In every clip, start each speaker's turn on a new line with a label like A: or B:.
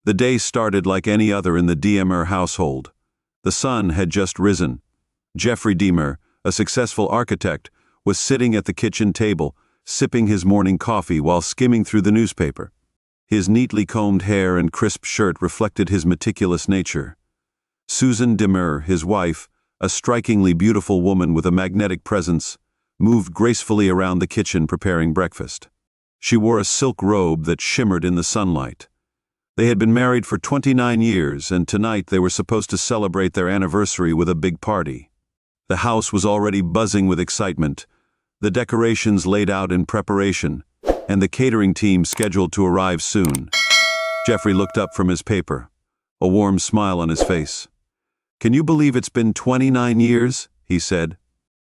A: The day started like any other in the Diemer household. The sun had just risen. Jeffrey Diemer, a successful architect, was sitting at the kitchen table, sipping his morning coffee while skimming through the newspaper. His neatly combed hair and crisp shirt reflected his meticulous nature. Susan Diemer, his wife, a strikingly beautiful woman with a magnetic presence, moved gracefully around the kitchen preparing breakfast. She wore a silk robe that shimmered in the sunlight. They had been married for 29 years, and tonight they were supposed to celebrate their anniversary with a big party. The house was already buzzing with excitement, the decorations laid out in preparation, and the catering team scheduled to arrive soon. Jeffrey looked up from his paper, a warm smile on his face. "Can you believe it's been 29 years?" he said.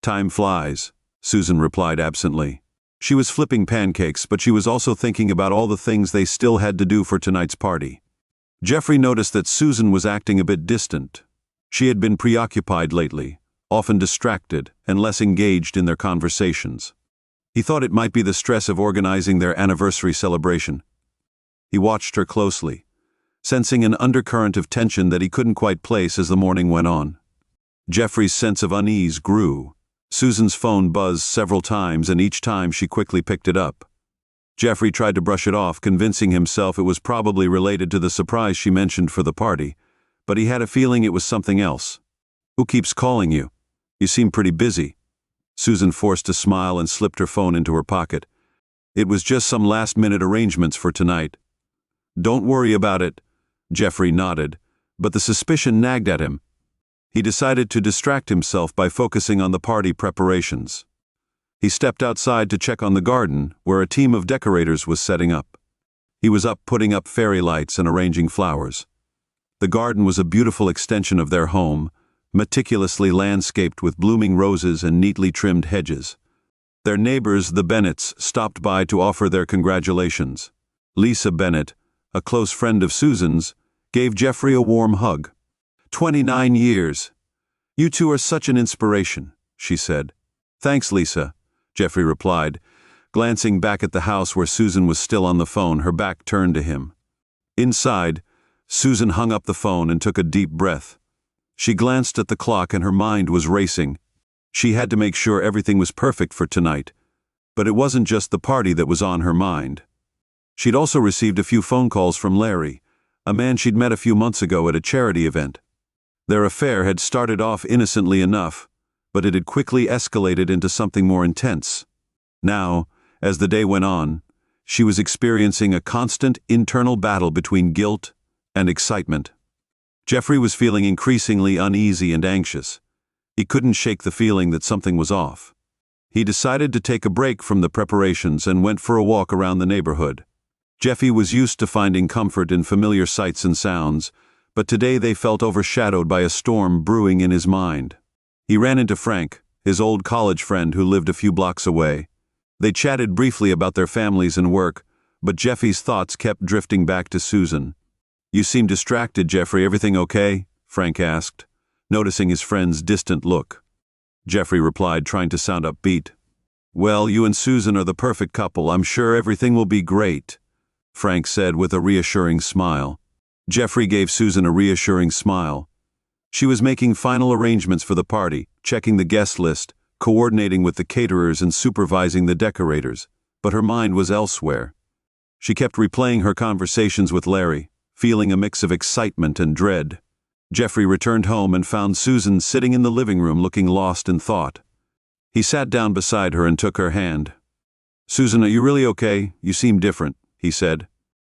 A: "Time flies," Susan replied absently. She was flipping pancakes, but she was also thinking about all the things they still had to do for tonight's party. Jeffrey noticed that Susan was acting a bit distant. She had been preoccupied lately, often distracted and less engaged in their conversations. He thought it might be the stress of organizing their anniversary celebration. He watched her closely, sensing an undercurrent of tension that he couldn't quite place as the morning went on. Jeffrey's sense of unease grew. Susan's phone buzzed several times, and each time she quickly picked it up. Jeffrey tried to brush it off, convincing himself it was probably related to the surprise she mentioned for the party, but he had a feeling it was something else. "Who keeps calling you? You seem pretty busy." Susan forced a smile and slipped her phone into her pocket. "It was just some last-minute arrangements for tonight." "Don't worry about it," Jeffrey nodded, but the suspicion nagged at him. He decided to distract himself by focusing on the party preparations. He stepped outside to check on the garden, where a team of decorators was setting up. He was up putting up fairy lights and arranging flowers. The garden was a beautiful extension of their home, meticulously landscaped with blooming roses and neatly trimmed hedges. Their neighbors, the Bennetts, stopped by to offer their congratulations. Lisa Bennett, a close friend of Susan's, gave Jeffrey a warm hug. 29 years. You two are such an inspiration," she said. "Thanks, Lisa," Jeffrey replied, glancing back at the house where Susan was still on the phone, her back turned to him. Inside, Susan hung up the phone and took a deep breath. She glanced at the clock and her mind was racing. She had to make sure everything was perfect for tonight, but it wasn't just the party that was on her mind. She'd also received a few phone calls from Larry, a man she'd met a few months ago at a charity event. Their affair had started off innocently enough, but it had quickly escalated into something more intense. Now, as the day went on, she was experiencing a constant internal battle between guilt and excitement. Jeffrey was feeling increasingly uneasy and anxious. He couldn't shake the feeling that something was off. He decided to take a break from the preparations and went for a walk around the neighborhood. Jeffy was used to finding comfort in familiar sights and sounds, but today they felt overshadowed by a storm brewing in his mind. He ran into Frank, his old college friend who lived a few blocks away. They chatted briefly about their families and work, but Jeffy's thoughts kept drifting back to Susan. "You seem distracted, Jeffrey. Everything okay?" Frank asked, noticing his friend's distant look. Jeffrey replied, trying to sound upbeat. "Well, you and Susan are the perfect couple. I'm sure everything will be great," Frank said with a reassuring smile. Jeffrey gave Susan a reassuring smile. She was making final arrangements for the party, checking the guest list, coordinating with the caterers and supervising the decorators, but her mind was elsewhere. She kept replaying her conversations with Larry, feeling a mix of excitement and dread. Jeffrey returned home and found Susan sitting in the living room looking lost in thought. He sat down beside her and took her hand. "Susan, are you really okay? You seem different," he said.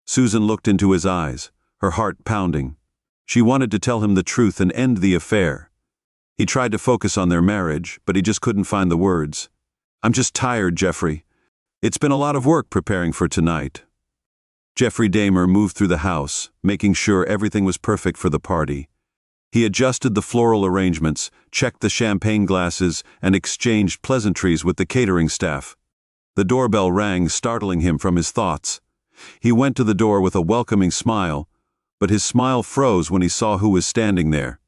A: Susan looked into his eyes, her heart pounding. She wanted to tell him the truth and end the affair. He tried to focus on their marriage, but he just couldn't find the words. "I'm just tired, Jeffrey. It's been a lot of work preparing for tonight." Jeffrey Dahmer moved through the house, making sure everything was perfect for the party. He adjusted the floral arrangements, checked the champagne glasses, and exchanged pleasantries with the catering staff. The doorbell rang, startling him from his thoughts. He went to the door with a welcoming smile, but his smile froze when he saw who was standing there.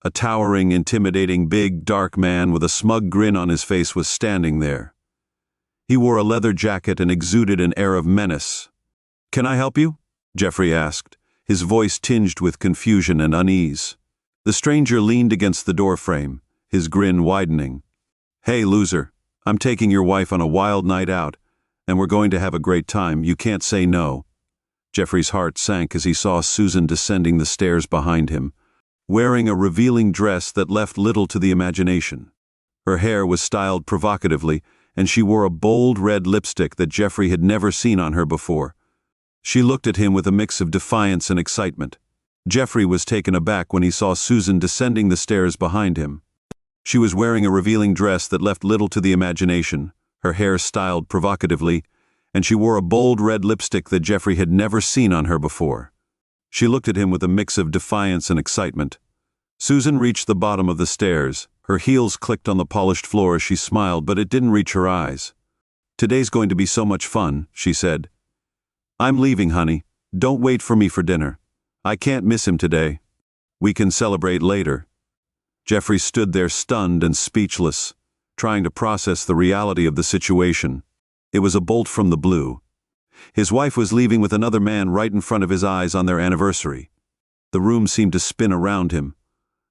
A: A towering, intimidating, big, dark man with a smug grin on his face was standing there. He wore a leather jacket and exuded an air of menace. "Can I help you?" Jeffrey asked, his voice tinged with confusion and unease. The stranger leaned against the doorframe, his grin widening. "Hey, loser, I'm taking your wife on a wild night out, and we're going to have a great time. You can't say no." Jeffrey's heart sank as he saw Susan descending the stairs behind him, wearing a revealing dress that left little to the imagination. Her hair was styled provocatively, and she wore a bold red lipstick that Jeffrey had never seen on her before. She looked at him with a mix of defiance and excitement. Jeffrey was taken aback when he saw Susan descending the stairs behind him. She was wearing a revealing dress that left little to the imagination, her hair styled provocatively, and she wore a bold red lipstick that Jeffrey had never seen on her before. She looked at him with a mix of defiance and excitement. Susan reached the bottom of the stairs. Her heels clicked on the polished floor as she smiled, but it didn't reach her eyes. "Today's going to be so much fun," she said. "I'm leaving, honey. Don't wait for me for dinner. I can't miss him today. We can celebrate later." Jeffrey stood there stunned and speechless, trying to process the reality of the situation. It was a bolt from the blue. His wife was leaving with another man right in front of his eyes on their anniversary. The room seemed to spin around him.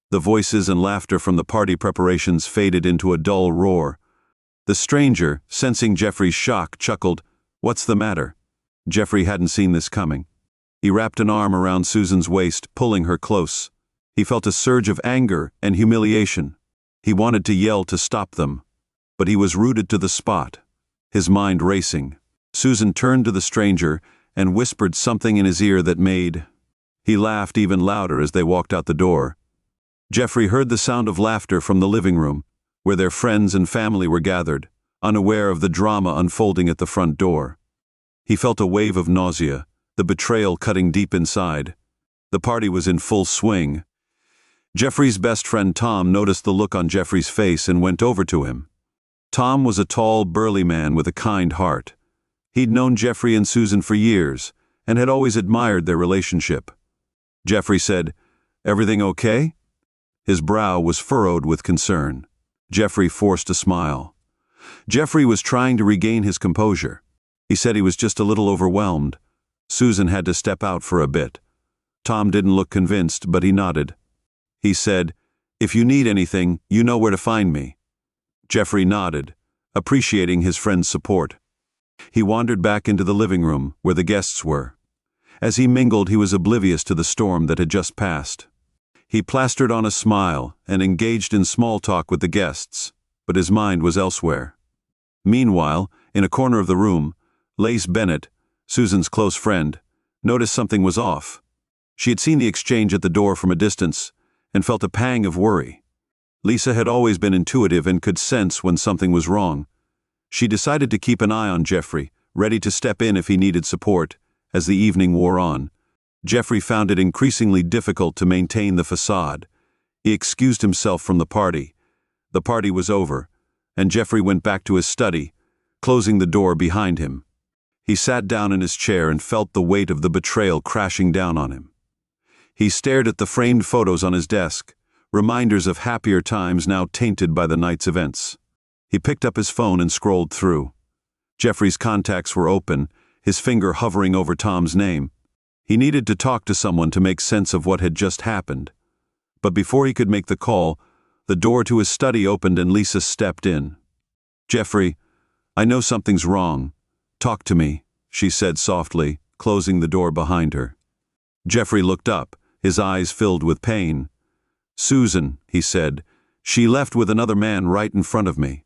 A: The voices and laughter from the party preparations faded into a dull roar. The stranger, sensing Jeffrey's shock, chuckled, "What's the matter?" Jeffrey hadn't seen this coming. He wrapped an arm around Susan's waist, pulling her close. He felt a surge of anger and humiliation. He wanted to yell to stop them, but he was rooted to the spot, his mind racing. Susan turned to the stranger and whispered something in his ear that made. He laughed even louder as they walked out the door. Jeffrey heard the sound of laughter from the living room, where their friends and family were gathered, unaware of the drama unfolding at the front door. He felt a wave of nausea, the betrayal cutting deep inside. The party was in full swing. Jeffrey's best friend Tom noticed the look on Jeffrey's face and went over to him. Tom was a tall, burly man with a kind heart. He'd known Jeffrey and Susan for years and had always admired their relationship. Jeffrey said, "Everything okay?" His brow was furrowed with concern. Jeffrey forced a smile. Jeffrey was trying to regain his composure. He said he was just a little overwhelmed. Susan had to step out for a bit. Tom didn't look convinced, but he nodded. He said, "If you need anything, you know where to find me." Jeffrey nodded, appreciating his friend's support. He wandered back into the living room, where the guests were. As he mingled, he was oblivious to the storm that had just passed. He plastered on a smile and engaged in small talk with the guests, but his mind was elsewhere. Meanwhile, in a corner of the room, Lace Bennett, Susan's close friend, noticed something was off. She had seen the exchange at the door from a distance and felt a pang of worry. Lisa had always been intuitive and could sense when something was wrong. She decided to keep an eye on Jeffrey, ready to step in if he needed support. As the evening wore on, Jeffrey found it increasingly difficult to maintain the facade. He excused himself from the party. The party was over, and Jeffrey went back to his study, closing the door behind him. He sat down in his chair and felt the weight of the betrayal crashing down on him. He stared at the framed photos on his desk, reminders of happier times now tainted by the night's events. He picked up his phone and scrolled through. Jeffrey's contacts were open, his finger hovering over Tom's name. He needed to talk to someone to make sense of what had just happened. But before he could make the call, the door to his study opened and Lisa stepped in. "Jeffrey, I know something's wrong. Talk to me," she said softly, closing the door behind her. Jeffrey looked up, his eyes filled with pain. "Susan," he said, "she left with another man right in front of me."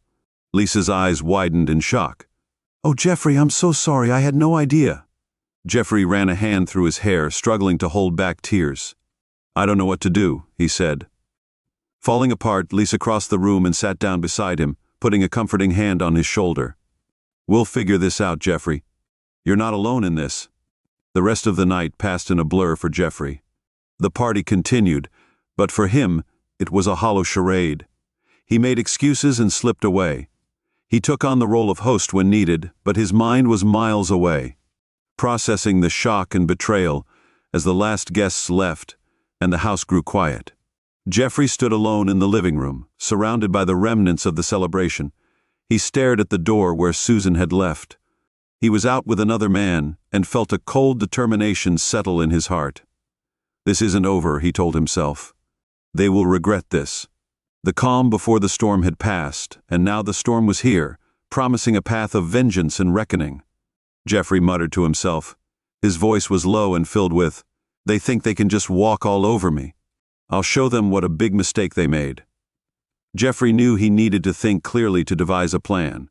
A: Lisa's eyes widened in shock. "Oh, Jeffrey, I'm so sorry. I had no idea." Jeffrey ran a hand through his hair, struggling to hold back tears. "I don't know what to do," he said. Falling apart, Lisa crossed the room and sat down beside him, putting a comforting hand on his shoulder. "We'll figure this out, Jeffrey. You're not alone in this." The rest of the night passed in a blur for Jeffrey. The party continued, but for him, it was a hollow charade. He made excuses and slipped away. He took on the role of host when needed, but his mind was miles away, processing the shock and betrayal as the last guests left and the house grew quiet. Jeffrey stood alone in the living room, surrounded by the remnants of the celebration. He stared at the door where Susan had left. He was out with another man and felt a cold determination settle in his heart. This isn't over, he told himself. They will regret this. The calm before the storm had passed, and now the storm was here, promising a path of vengeance and reckoning. Jeffrey muttered to himself. His voice was low and filled with, "They think they can just walk all over me. I'll show them what a big mistake they made." Jeffrey knew he needed to think clearly to devise a plan.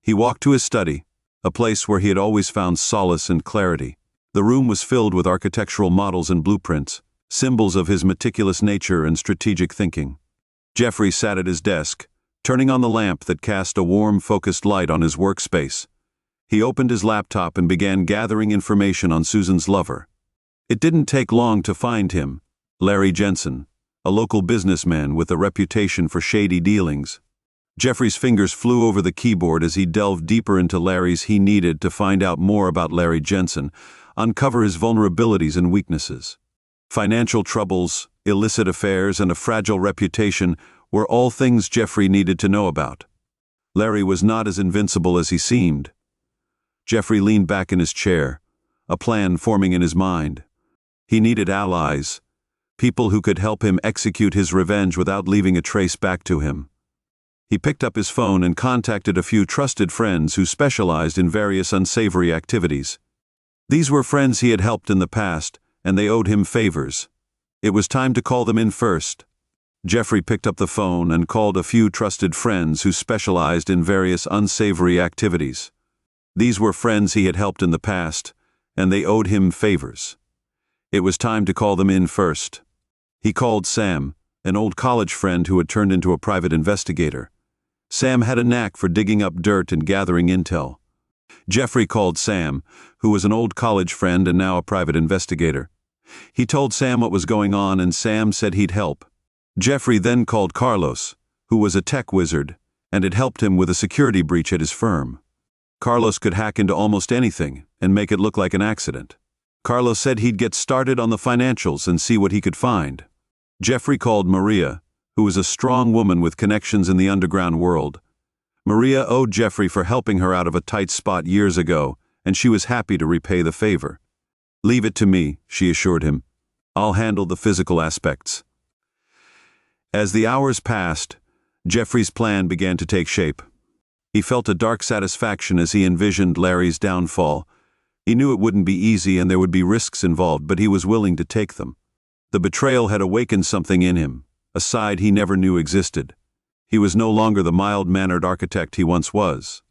A: He walked to his study, a place where he had always found solace and clarity. The room was filled with architectural models and blueprints, symbols of his meticulous nature and strategic thinking. Jeffrey sat at his desk, turning on the lamp that cast a warm, focused light on his workspace. He opened his laptop and began gathering information on Susan's lover. It didn't take long to find him, Larry Jensen, a local businessman with a reputation for shady dealings. Jeffrey's fingers flew over the keyboard as he delved deeper into Larry's. He needed to find out more about Larry Jensen, uncover his vulnerabilities and weaknesses. Financial troubles, illicit affairs, and a fragile reputation were all things Jeffrey needed to know about. Larry was not as invincible as he seemed. Jeffrey leaned back in his chair, a plan forming in his mind. He needed allies, people who could help him execute his revenge without leaving a trace back to him. He picked up his phone and contacted a few trusted friends who specialized in various unsavory activities. These were friends he had helped in the past, and they owed him favors. It was time to call them in first. Jeffrey picked up the phone and called a few trusted friends who specialized in various unsavory activities. These were friends he had helped in the past, and they owed him favors. It was time to call them in first. He called Sam, an old college friend who had turned into a private investigator. Sam had a knack for digging up dirt and gathering intel. Jeffrey called Sam, who was an old college friend and now a private investigator. He told Sam what was going on, and Sam said he'd help. Jeffrey then called Carlos, who was a tech wizard, and had helped him with a security breach at his firm. Carlos could hack into almost anything and make it look like an accident. Carlos said he'd get started on the financials and see what he could find. Jeffrey called Maria, who was a strong woman with connections in the underground world. Maria owed Jeffrey for helping her out of a tight spot years ago, and she was happy to repay the favor. "Leave it to me," she assured him. "I'll handle the physical aspects." As the hours passed, Jeffrey's plan began to take shape. He felt a dark satisfaction as he envisioned Larry's downfall. He knew it wouldn't be easy and there would be risks involved, but he was willing to take them. The betrayal had awakened something in him, a side he never knew existed. He was no longer the mild-mannered architect he once was.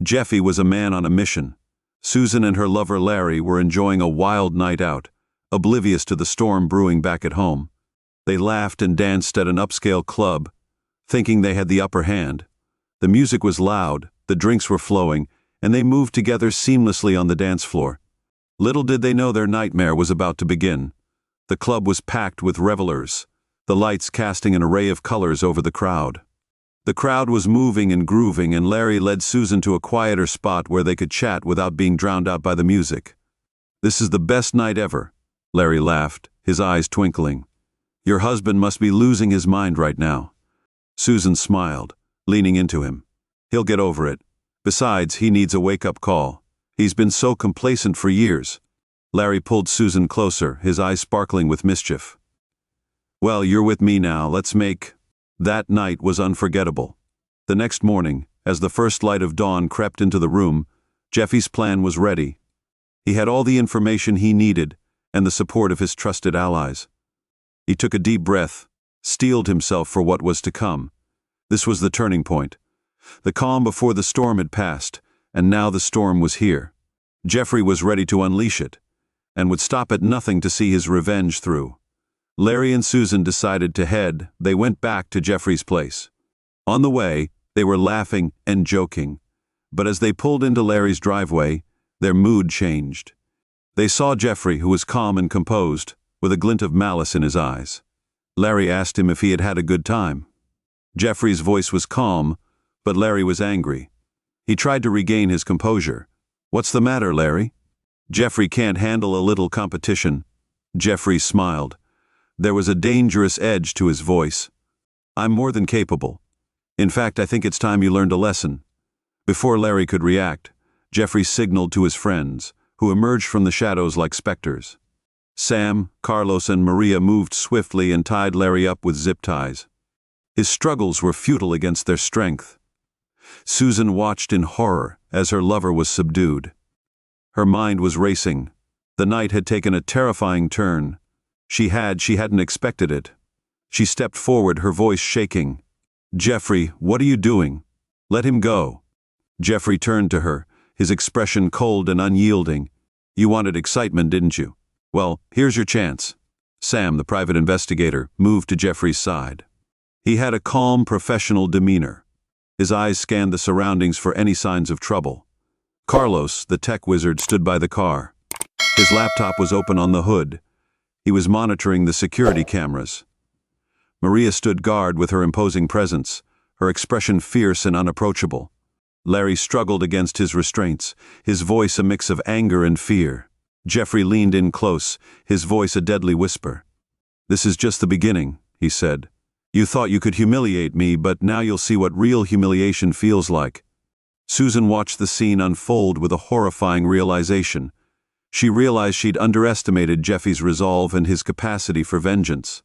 A: Jeffy was a man on a mission. Susan and her lover Larry were enjoying a wild night out, oblivious to the storm brewing back at home. They laughed and danced at an upscale club, thinking they had the upper hand. The music was loud, the drinks were flowing, and they moved together seamlessly on the dance floor. Little did they know their nightmare was about to begin. The club was packed with revelers, the lights casting an array of colors over the crowd. The crowd was moving and grooving, and Larry led Susan to a quieter spot where they could chat without being drowned out by the music. "This is the best night ever," Larry laughed, his eyes twinkling. "Your husband must be losing his mind right now." Susan smiled, leaning into him. "He'll get over it. Besides, he needs a wake-up call. He's been so complacent for years." Larry pulled Susan closer, his eyes sparkling with mischief. "Well, you're with me now. Let's make—" That night was unforgettable. The next morning, as the first light of dawn crept into the room, Jeffy's plan was ready. He had all the information he needed and the support of his trusted allies. He took a deep breath, steeled himself for what was to come. This was the turning point. The calm before the storm had passed, and now the storm was here. Jeffrey was ready to unleash it, and would stop at nothing to see his revenge through. Larry and Susan decided to head. They went back to Jeffrey's place. On the way, they were laughing and joking, but as they pulled into Larry's driveway, their mood changed. They saw Jeffrey, who was calm and composed, with a glint of malice in his eyes. Larry asked him if he had had a good time. Jeffrey's voice was calm, but Larry was angry. He tried to regain his composure. "What's the matter, Larry?" "Jeffrey can't handle a little competition." Jeffrey smiled. There was a dangerous edge to his voice. "I'm more than capable. In fact, I think it's time you learned a lesson." Before Larry could react, Jeffrey signaled to his friends, who emerged from the shadows like specters. Sam, Carlos, and Maria moved swiftly and tied Larry up with zip ties. His struggles were futile against their strength. Susan watched in horror as her lover was subdued. Her mind was racing. The night had taken a terrifying turn. She hadn't expected it. She stepped forward, her voice shaking. "Jeffrey, what are you doing? Let him go." Jeffrey turned to her, his expression cold and unyielding. "You wanted excitement, didn't you? Well, here's your chance." Sam, the private investigator, moved to Jeffrey's side. He had a calm, professional demeanor. His eyes scanned the surroundings for any signs of trouble. Carlos, the tech wizard, stood by the car. His laptop was open on the hood. He was monitoring the security cameras. Maria stood guard with her imposing presence, her expression fierce and unapproachable. Larry struggled against his restraints, his voice a mix of anger and fear. Jeffrey leaned in close, his voice a deadly whisper. "This is just the beginning," he said. "You thought you could humiliate me, but now you'll see what real humiliation feels like." Susan watched the scene unfold with a horrifying realization. She realized she'd underestimated Jeffy's resolve and his capacity for vengeance.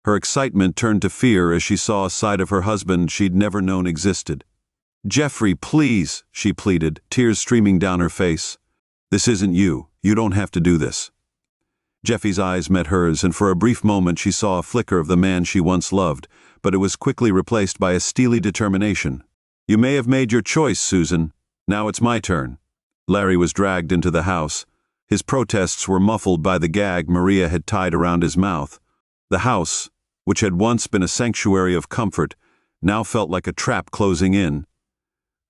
A: Her excitement turned to fear as she saw a side of her husband she'd never known existed. "Jeffrey, please," she pleaded, tears streaming down her face. "This isn't you. You don't have to do this." Jeffy's eyes met hers, and for a brief moment she saw a flicker of the man she once loved, but it was quickly replaced by a steely determination. "You may have made your choice, Susan. Now it's my turn." Larry was dragged into the house. His protests were muffled by the gag Maria had tied around his mouth. The house, which had once been a sanctuary of comfort, now felt like a trap closing in.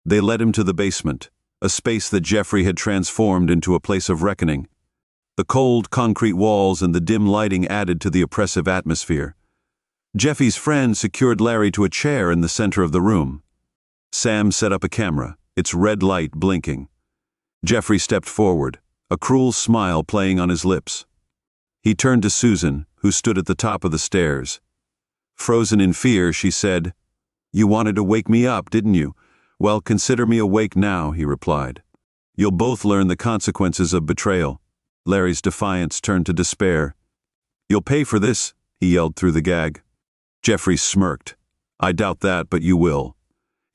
A: They led him to the basement, a space that Jeffrey had transformed into a place of reckoning. The cold, concrete walls and the dim lighting added to the oppressive atmosphere. Jeffy's friend secured Larry to a chair in the center of the room. Sam set up a camera, its red light blinking. Jeffrey stepped forward, a cruel smile playing on his lips. He turned to Susan, who stood at the top of the stairs. Frozen in fear, she said, "You wanted to wake me up, didn't you? Well, consider me awake now," he replied. "You'll both learn the consequences of betrayal." Larry's defiance turned to despair. "You'll pay for this," he yelled through the gag. Jeffrey smirked. "I doubt that, but you will."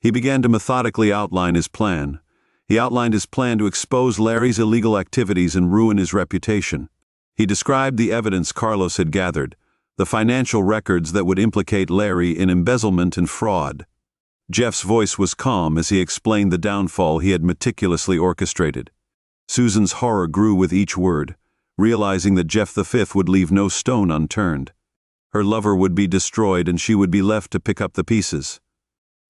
A: He began to methodically outline his plan. He outlined his plan to expose Larry's illegal activities and ruin his reputation. He described the evidence Carlos had gathered, the financial records that would implicate Larry in embezzlement and fraud. Jeff's voice was calm as he explained the downfall he had meticulously orchestrated. Susan's horror grew with each word, realizing that Jeff V would leave no stone unturned. Her lover would be destroyed and she would be left to pick up the pieces.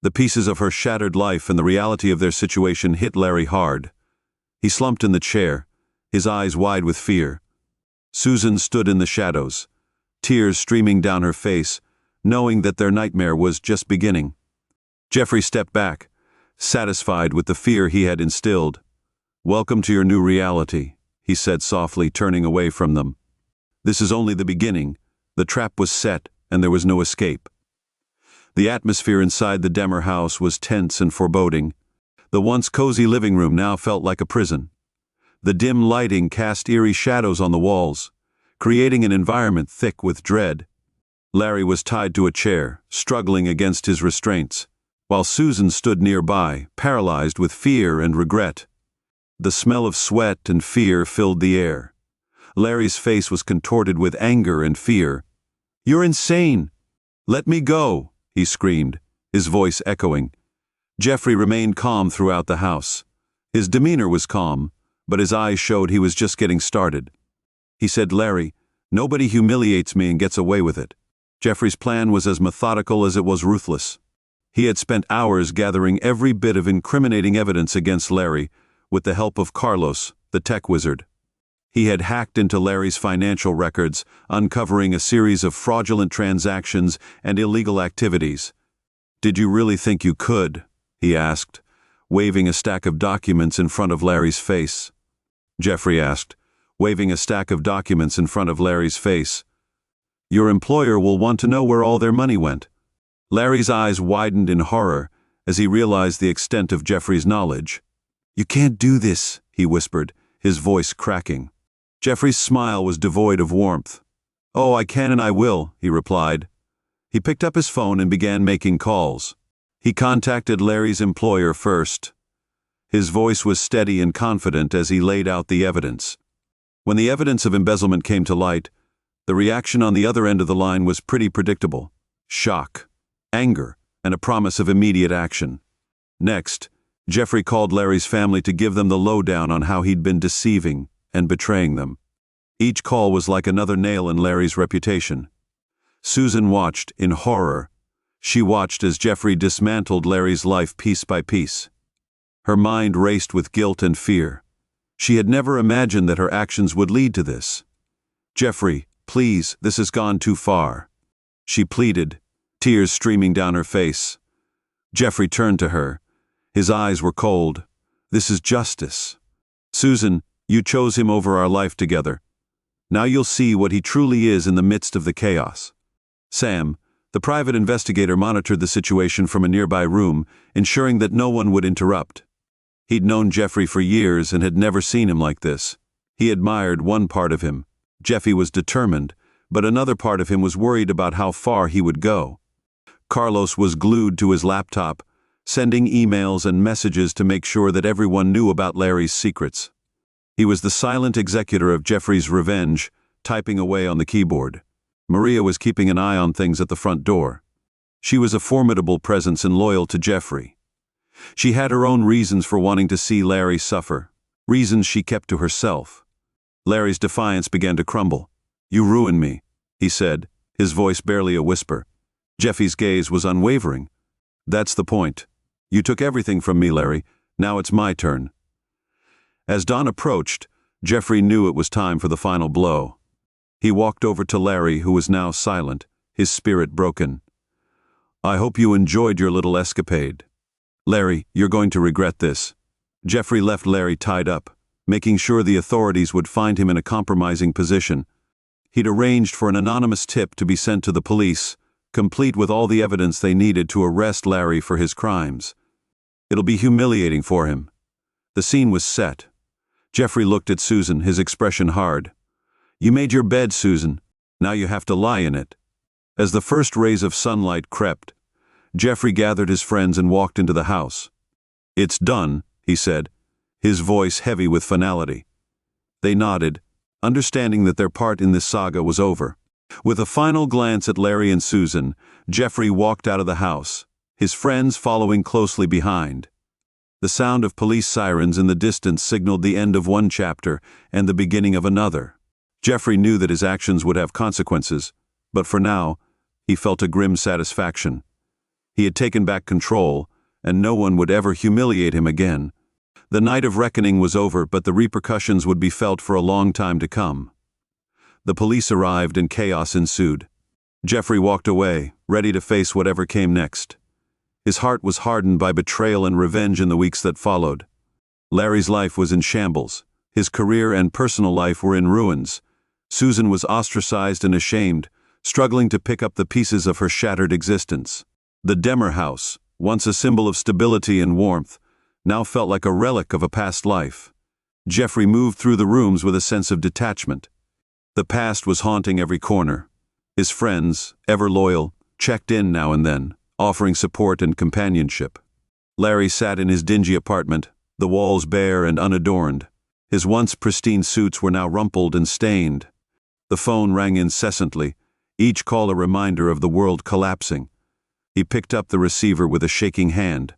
A: The pieces of her shattered life and the reality of their situation hit Larry hard. He slumped in the chair, his eyes wide with fear. Susan stood in the shadows, tears streaming down her face, knowing that their nightmare was just beginning. Jeffrey stepped back, satisfied with the fear he had instilled. "Welcome to your new reality," he said softly, turning away from them. "This is only the beginning. The trap was set, and there was no escape." The atmosphere inside the Demmer house was tense and foreboding. The once cozy living room now felt like a prison. The dim lighting cast eerie shadows on the walls, creating an environment thick with dread. Larry was tied to a chair, struggling against his restraints, while Susan stood nearby, paralyzed with fear and regret. The smell of sweat and fear filled the air. Larry's face was contorted with anger and fear. "You're insane! Let me go!" he screamed, his voice echoing. Jeffrey remained calm throughout the house. His demeanor was calm, but his eyes showed he was just getting started. He said, "Larry, nobody humiliates me and gets away with it." Jeffrey's plan was as methodical as it was ruthless. He had spent hours gathering every bit of incriminating evidence against Larry with the help of Carlos, the tech wizard. He had hacked into Larry's financial records, uncovering a series of fraudulent transactions and illegal activities. "Did you really think you could?" he asked, waving a stack of documents in front of Larry's face. Jeffrey asked, waving a stack of documents in front of Larry's face. "Your employer will want to know where all their money went." Larry's eyes widened in horror as he realized the extent of Jeffrey's knowledge. "You can't do this," he whispered, his voice cracking. Jeffrey's smile was devoid of warmth. "Oh, I can and I will," he replied. He picked up his phone and began making calls. He contacted Larry's employer first. His voice was steady and confident as he laid out the evidence. When the evidence of embezzlement came to light, the reaction on the other end of the line was pretty predictable: shock, anger, and a promise of immediate action. Next, Jeffrey called Larry's family to give them the lowdown on how he'd been deceiving and betraying them. Each call was like another nail in Larry's reputation. Susan watched in horror. She watched as Jeffrey dismantled Larry's life piece by piece. Her mind raced with guilt and fear. She had never imagined that her actions would lead to this. "Jeffrey, please, this has gone too far," she pleaded, tears streaming down her face. Jeffrey turned to her. His eyes were cold. "This is justice. Susan, you chose him over our life together. Now you'll see what he truly is in the midst of the chaos." Sam, the private investigator, monitored the situation from a nearby room, ensuring that no one would interrupt. He'd known Jeffrey for years and had never seen him like this. He admired one part of him. Jeffrey was determined, but another part of him was worried about how far he would go. Carlos was glued to his laptop, sending emails and messages to make sure that everyone knew about Larry's secrets. He was the silent executor of Jeffrey's revenge, typing away on the keyboard. Maria was keeping an eye on things at the front door. She was a formidable presence and loyal to Jeffrey. She had her own reasons for wanting to see Larry suffer, reasons she kept to herself. Larry's defiance began to crumble. "You ruined me," he said, his voice barely a whisper. Jeffrey's gaze was unwavering. "That's the point. You took everything from me, Larry. Now it's my turn." As dawn approached, Jeffrey knew it was time for the final blow. He walked over to Larry, who was now silent, his spirit broken. "I hope you enjoyed your little escapade. Larry, you're going to regret this." Jeffrey left Larry tied up, making sure the authorities would find him in a compromising position. He'd arranged for an anonymous tip to be sent to the police, complete with all the evidence they needed to arrest Larry for his crimes. It'll be humiliating for him. The scene was set. Jeffrey looked at Susan, his expression hard. "You made your bed, Susan. Now you have to lie in it." As the first rays of sunlight crept, Jeffrey gathered his friends and walked into the house. "It's done," he said, his voice heavy with finality. They nodded, understanding that their part in this saga was over. With a final glance at Larry and Susan, Jeffrey walked out of the house, his friends following closely behind. The sound of police sirens in the distance signaled the end of one chapter and the beginning of another. Jeffrey knew that his actions would have consequences, but for now, he felt a grim satisfaction. He had taken back control, and no one would ever humiliate him again. The night of reckoning was over, but the repercussions would be felt for a long time to come. The police arrived and chaos ensued. Jeffrey walked away, ready to face whatever came next. His heart was hardened by betrayal and revenge in the weeks that followed. Larry's life was in shambles. His career and personal life were in ruins. Susan was ostracized and ashamed, struggling to pick up the pieces of her shattered existence. The Demmer house, once a symbol of stability and warmth, now felt like a relic of a past life. Jeffrey moved through the rooms with a sense of detachment. The past was haunting every corner. His friends, ever loyal, checked in now and then, offering support and companionship. Larry sat in his dingy apartment, the walls bare and unadorned. His once pristine suits were now rumpled and stained. The phone rang incessantly, each call a reminder of the world collapsing. He picked up the receiver with a shaking hand.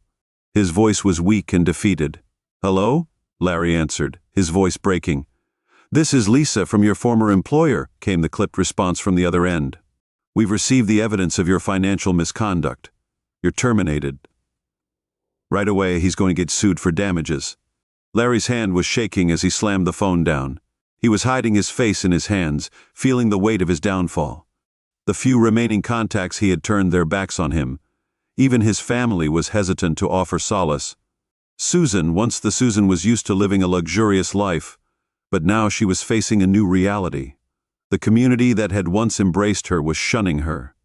A: His voice was weak and defeated. "Hello?" Larry answered, his voice breaking. "This is Lisa from your former employer," came the clipped response from the other end. "We've received the evidence of your financial misconduct. You're terminated." Right away, he's going to get sued for damages. Larry's hand was shaking as he slammed the phone down. He was hiding his face in his hands, feeling the weight of his downfall. The few remaining contacts he had turned their backs on him. Even his family was hesitant to offer solace. Susan was used to living a luxurious life, but now she was facing a new reality. The community that had once embraced her was shunning her.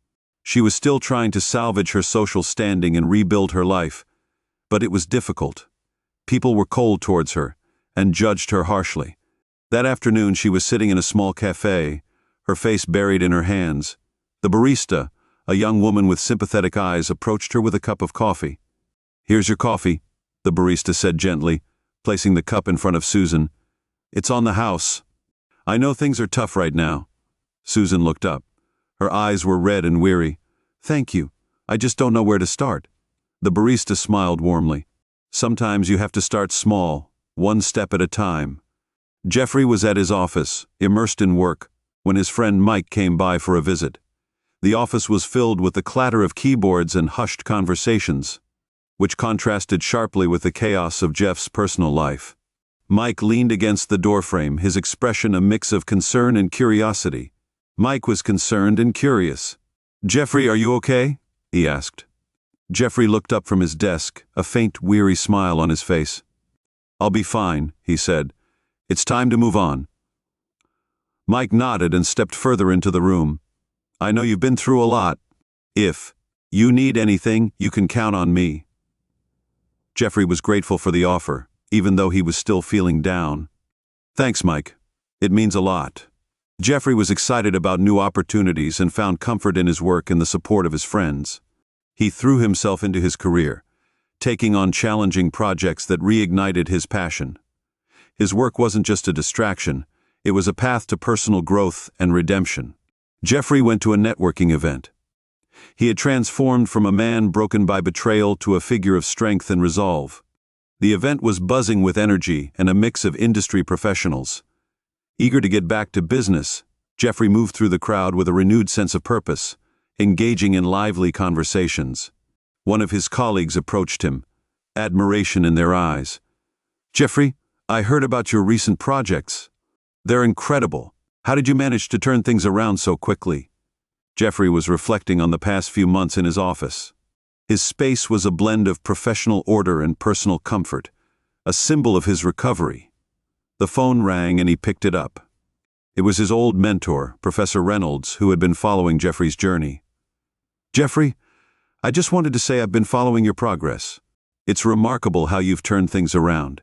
A: She was still trying to salvage her social standing and rebuild her life, but it was difficult. People were cold towards her and judged her harshly. That afternoon she was sitting in a small cafe, her face buried in her hands. The barista, a young woman with sympathetic eyes, approached her with a cup of coffee. "Here's your coffee," the barista said gently, placing the cup in front of Susan. "It's on the house. I know things are tough right now." Susan looked up. Her eyes were red and weary. "Thank you. I just don't know where to start." The barista smiled warmly. "Sometimes you have to start small, one step at a time." Jeffrey was at his office, immersed in work, when his friend Mike came by for a visit. The office was filled with the clatter of keyboards and hushed conversations, which contrasted sharply with the chaos of Jeff's personal life. Mike leaned against the doorframe, his expression a mix of concern and curiosity. Mike was concerned and curious. "Jeffrey, are you okay?" he asked. Jeffrey looked up from his desk, a faint, weary smile on his face. "I'll be fine," he said. "It's time to move on." Mike nodded and stepped further into the room. "I know you've been through a lot. If you need anything, you can count on me." Jeffrey was grateful for the offer, even though he was still feeling down. "Thanks, Mike. It means a lot." Jeffrey was excited about new opportunities and found comfort in his work and the support of his friends. He threw himself into his career, taking on challenging projects that reignited his passion. His work wasn't just a distraction, it was a path to personal growth and redemption. Jeffrey went to a networking event. He had transformed from a man broken by betrayal to a figure of strength and resolve. The event was buzzing with energy and a mix of industry professionals. Eager to get back to business, Jeffrey moved through the crowd with a renewed sense of purpose, engaging in lively conversations. One of his colleagues approached him, admiration in their eyes. "Jeffrey, I heard about your recent projects. They're incredible. How did you manage to turn things around so quickly?" Jeffrey was reflecting on the past few months in his office. His space was a blend of professional order and personal comfort, a symbol of his recovery. The phone rang and he picked it up. It was his old mentor, Professor Reynolds, who had been following Jeffrey's journey. "Jeffrey, I just wanted to say I've been following your progress. It's remarkable how you've turned things around.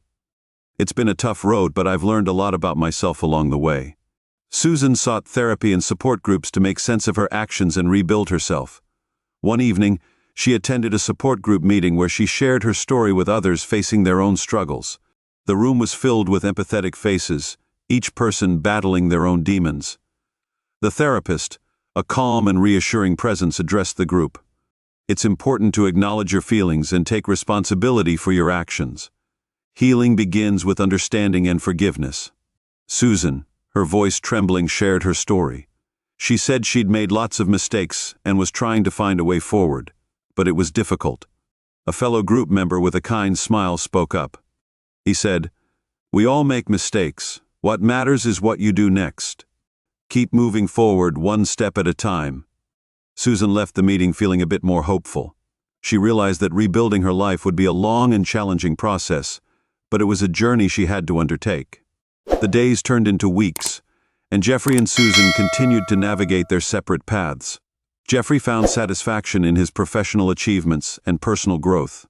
A: It's been a tough road, but I've learned a lot about myself along the way." Susan sought therapy and support groups to make sense of her actions and rebuild herself. One evening, she attended a support group meeting where she shared her story with others facing their own struggles. The room was filled with empathetic faces, each person battling their own demons. The therapist, a calm and reassuring presence, addressed the group. "It's important to acknowledge your feelings and take responsibility for your actions. Healing begins with understanding and forgiveness." Susan, her voice trembling, shared her story. She said she'd made lots of mistakes and was trying to find a way forward, but it was difficult. A fellow group member with a kind smile spoke up. He said, "We all make mistakes. What matters is what you do next. Keep moving forward one step at a time." Susan left the meeting feeling a bit more hopeful. She realized that rebuilding her life would be a long and challenging process, but it was a journey she had to undertake. The days turned into weeks, and Jeffrey and Susan continued to navigate their separate paths. Jeffrey found satisfaction in his professional achievements and personal growth.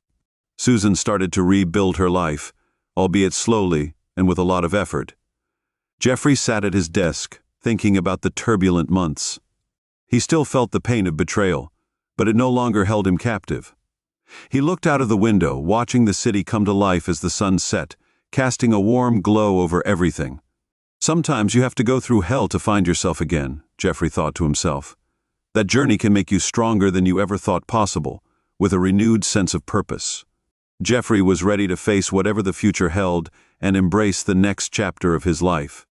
A: Susan started to rebuild her life, albeit slowly and with a lot of effort. Jeffrey sat at his desk, thinking about the turbulent months. He still felt the pain of betrayal, but it no longer held him captive. He looked out of the window, watching the city come to life as the sun set, casting a warm glow over everything. Sometimes you have to go through hell to find yourself again, Jeffrey thought to himself. That journey can make you stronger than you ever thought possible, with a renewed sense of purpose. Jeffrey was ready to face whatever the future held and embrace the next chapter of his life.